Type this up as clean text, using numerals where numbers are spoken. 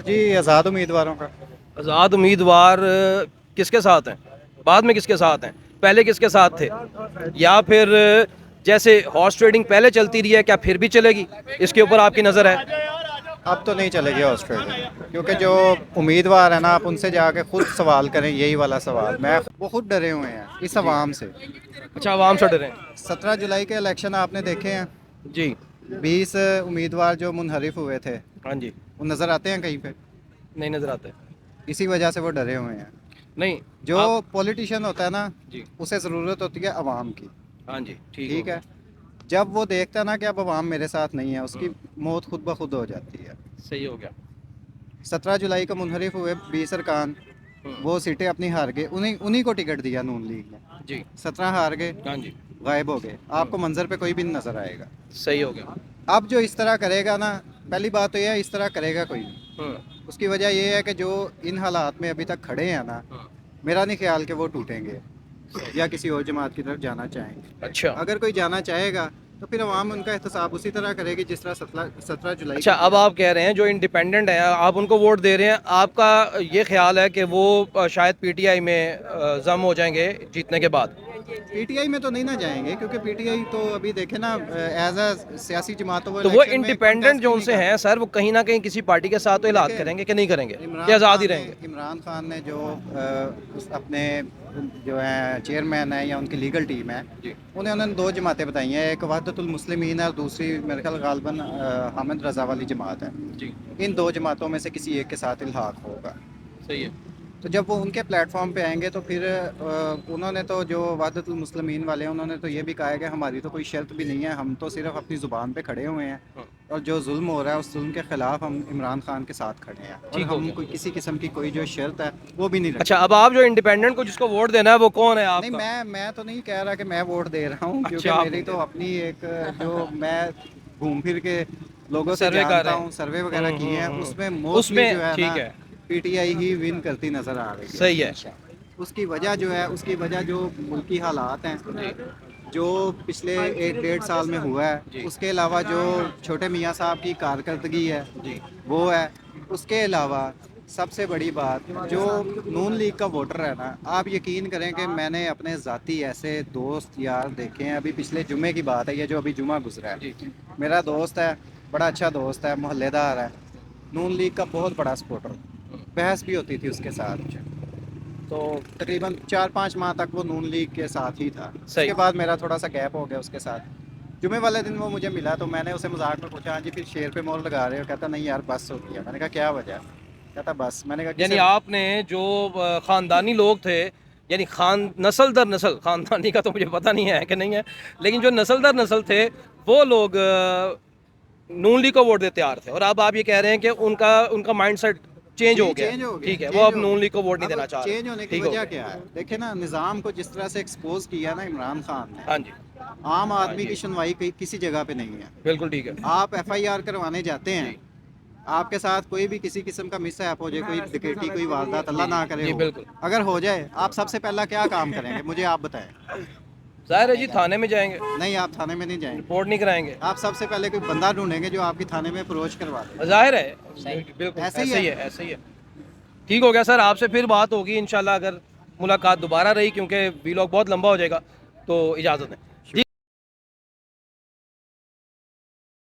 جی آزاد امیدواروں کا۔ آزاد امیدوار کس کے ساتھ ہیں؟ بعد میں کس کے ساتھ ہیں؟ پہلے کس کے ساتھ تھے؟ یا پھر جیسے ہارس ٹریڈنگ پہلے چلتی رہی ہے کیا پھر بھی چلے گی؟ اس کے اوپر آپ کی نظر ہے؟ اب تو نہیں چلے گی آسٹریلیا، کیونکہ جو امیدوار ہیں نا آپ ان سے جا کے خود سوال کریں، یہی والا سوال وہ خود ڈرے ہوئے ہیں اس عوام سے۔ اچھا، عوام سے ڈرے ہیں؟ 17 جولائی کے الیکشن آپ نے دیکھے ہیں، جی 20 امیدوار جو منحرف ہوئے تھے ہاں جی، وہ نظر آتے ہیں کہیں پہ؟ نہیں نظر آتے۔ اسی وجہ سے وہ ڈرے ہوئے ہیں۔ نہیں جو آپ پولیٹیشین ہوتا ہے نا جی اسے ضرورت ہوتی ہے عوام کی، ہاں جی ٹھیک ہے؟ جب وہ دیکھتا ہے نا کہ اب عوام میرے ساتھ نہیں ہے، اس کی موت خود بخود ہو جاتی ہے۔ صحیح ہو گیا۔ 17 جولائی کو منحرف ہوئے 20 ارکان، وہ سیٹیں اپنی ہار گئے، انہیں کو ٹکٹ دیا نون لیگ نے، جی 17 ہار گئے، ہاں جی غائب ہو گئے، آپ کو منظر پہ کوئی بھی نہیں نظر آئے گا۔ صحیح ہو گیا۔ اب جو اس طرح کرے گا نا، پہلی بات تو یہ ہے اس طرح کرے گا کوئی نہیں۔ اس کی وجہ یہ ہے کہ جو ان حالات میں ابھی تک کھڑے ہیں نا، میرا نہیں خیال کہ وہ ٹوٹیں گے یا کسی اور جماعت کی طرف جانا چاہیں گے۔ اچھا اگر کوئی جانا چاہے گا تو پھر عوام ان کا احتساب اسی طرح کرے گی جس طرح 17 جولائی اچھا، اب آپ کہہ رہے ہیں جو انڈیپینڈنٹ ہیں آپ ان کو ووٹ دے رہے ہیں، آپ کا یہ خیال ہے کہ وہ شاید پی ٹی آئی میں ضم ہو جائیں گے جیتنے کے بعد؟ پی ٹی آئی میں تو نہیں نہ جائیں گے، کیونکہ پی ٹی آئی تو ابھی دیکھیں نا ایز اے سیاسی جماعت تو وہ انڈیپینڈنٹ جو ان سے ہیں سر، وہ کہیں نہ کہیں کسی پارٹی کے ساتھ تو الحاق کریں گے کہ نہیں کریں گے یا آزاد ہی رہیں گے؟ عمران خان نے جو اپنے جو ہیں چیئرمین ہیں یا ان کی لیگل ٹیم ہے، انہوں نے 2 جماعتیں بتائی ہیں، ایک وحدت المسلمین ہے اور دوسری میرے خیال غالباً حامد رضا والی جماعت ہے۔ جی ان 2 جماعتوں میں سے کسی ایک کے ساتھ الحاق ہوگا۔ صحیح ہے۔ تو جب وہ ان کے پلیٹ فارم پہ آئیں گے تو پھر انہوں نے تو جو وحدت المسلمین والے ہیں انہوں نے تو یہ بھی کہا ہے کہ ہماری تو کوئی شرط بھی نہیں ہے، ہم تو صرف اپنی زبان پہ کھڑے ہوئے ہیں اور جو ظلم ہو رہا ہے اس ظلم کے خلاف ہم عمران خان کے ساتھ کھڑے ہیں، اور ہم کوئی کسی قسم کی کوئی جو شرط ہے وہ بھی نہیں رکھتے۔ اچھا، اب آپ جو انڈیپینڈنٹ کو جس کو ووٹ دینا ہے وہ کون ہے آپ کا؟ نہیں، میں تو نہیں کہہ رہا کہ میں ووٹ دے رہا ہوں، کیونکہ میری تو اپنی ایک جو میں گھوم پھر کے لوگوں سے جانتا ہوں، سروے وغیرہ کیے ہیں، اس میں موسٹلی جو ہے نا P T I he one کرتی نظر آ رہی ہے۔ صحیح ہے۔ اس کی وجہ جو ملکی حالات ہیں، جو پچھلے 1-1.5 سال میں ہوا ہے، اس کے علاوہ جو چھوٹے میاں صاحب کی کارکردگی ہے وہ ہے، اس کے علاوہ سب سے بڑی بات جو نون لیگ کا ووٹر ہے نا، آپ یقین کریں کہ میں نے اپنے ذاتی ایسے دوست یار دیکھے ہیں، ابھی پچھلے جمعے کی بات ہے، یہ جو ابھی جمعہ گزرا ہے، میرا دوست ہے، بڑا اچھا دوست ہے، محلے دار ہے، نون لیگ کا بہت بڑا سپورٹر، بحث بھی ہوتی تھی اس کے ساتھ، تو تقریباً 4-5 ماہ تک وہ نون لیگ کے ساتھ ہی تھا۔ اس کے بعد میرا تھوڑا سا گیپ ہو گیا اس کے ساتھ۔ جمعے والے دن وہ مجھے ملا تو میں نے اسے مذاق میں پوچھا، ہاں جی پھر شیر پہ مور لگا رہے ہو؟ کہتا نہیں یار بس ہو گیا۔ میں نے کہا کیا وجہ؟ کہتا بس۔ میں نے کہا یعنی آپ نے جو خاندانی لوگ تھے، یعنی نسل در نسل، خاندانی کا تو مجھے پتہ نہیں ہے کہ نہیں ہے، لیکن جو نسل در نسل تھے وہ لوگ نون لیگ کو ووٹ دیتے تیار تھے، اور اب آپ یہ کہہ رہے ہیں کہ ان کا مائنڈ سیٹ چینج ہو گیا، ٹھیک ہے، وہ اب نون لیگ کو ووٹ نہیں دینا چاہ رہے۔ چینج ہونے کی وجہ کیا ہے؟ دیکھیں نا، نظام کو جس طرح سے ایکسپوز کیا نا عمران خان نے، ہاں جی عام آدمی کی سنوائی کسی جگہ پہ نہیں ہے۔ بالکل ٹھیک ہے۔ آپ ایف آئی آر کروانے جاتے ہیں، آپ کے ساتھ کوئی بھی کسی قسم کا مس ایپ ہو جائے، کوئی ڈکیٹی، کوئی واردات اللہ نہ کرے ہو، اگر ہو جائے، آپ سب سے پہلا کیا کام کریں گے؟ مجھے آپ بتائیں۔ ظاہر ہے جی تھانے میں جائیں گے۔ نہیں، آپ تھانے میں نہیں جائیں گے، رپورٹ نہیں کرائیں گے، آپ سب سے پہلے کوئی بندہ ڈھونڈیں گے جو آپ کی تھانے میں اپروچ کروا دے۔ ظاہر ہے، بالکل ایسے ہی ہے، ایسے ہی ہے۔ ٹھیک ہو گیا سر، آپ سے پھر بات ہوگی انشاءاللہ، اگر ملاقات دوبارہ رہی، کیونکہ ویلاگ بہت لمبا ہو جائے گا، تو اجازت ہے۔